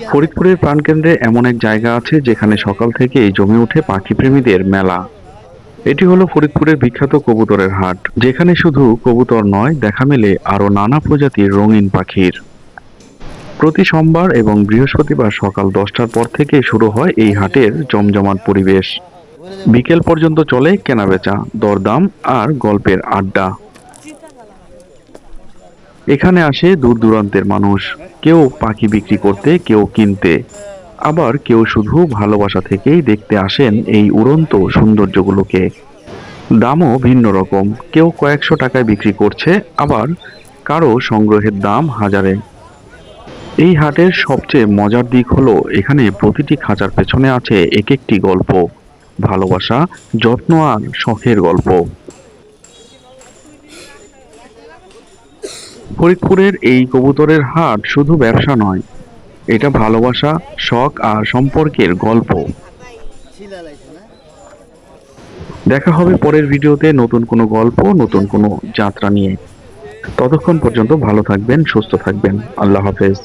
ফরিদপুরের প্রাণকেন্দ্রে এমন এক জায়গা আছে যেখানে সকাল থেকেই জমে ওঠে পাখিপ্রেমীদের মেলা। এটি হলো ফরিদপুরের বিখ্যাত কবুতরের হাট, যেখানে শুধু কবুতর নয়, দেখা মেলে আরও নানা প্রজাতির রঙিন পাখির। প্রতি সোমবার এবং বৃহস্পতিবার সকাল 10টার পর থেকে শুরু হয় এই হাটের জমজমাট পরিবেশ। বিকেল পর্যন্ত চলে কেনাবেচা, দরদাম আর গল্পের আড্ডা। এখানে আসে দূর দূরান্তের মানুষ, কেউ পাখি বিক্রি করতে, কেউ কিনতে, আবার কেউ শুধু ভালোবাসা থেকেই দেখতে আসেন এই উড়ন্ত সৌন্দর্যগুলোকে। দামও ভিন্ন রকম, কেউ কয়েকশো টাকায় বিক্রি করছে, আবার কারো সংগ্রহের দাম হাজারে। এই হাটের সবচেয়ে মজার দিক হলো এখানে প্রতিটি খাঁচার পেছনে আছে এক একটি গল্প, ভালোবাসা, যত্ন আর শখের গল্প। ফরিদপুরের এই কবুতরের হাট শুধু ব্যবসা নয়, এটা ভালোবাসা, শখ আর সম্পর্কের গল্প। দেখা হবে পরের ভিডিওতে নতুন কোনো গল্প, নতুন কোনো যাত্রা নিয়ে। ততক্ষণ পর্যন্ত ভালো থাকবেন, সুস্থ থাকবেন। আল্লাহ হাফেজ।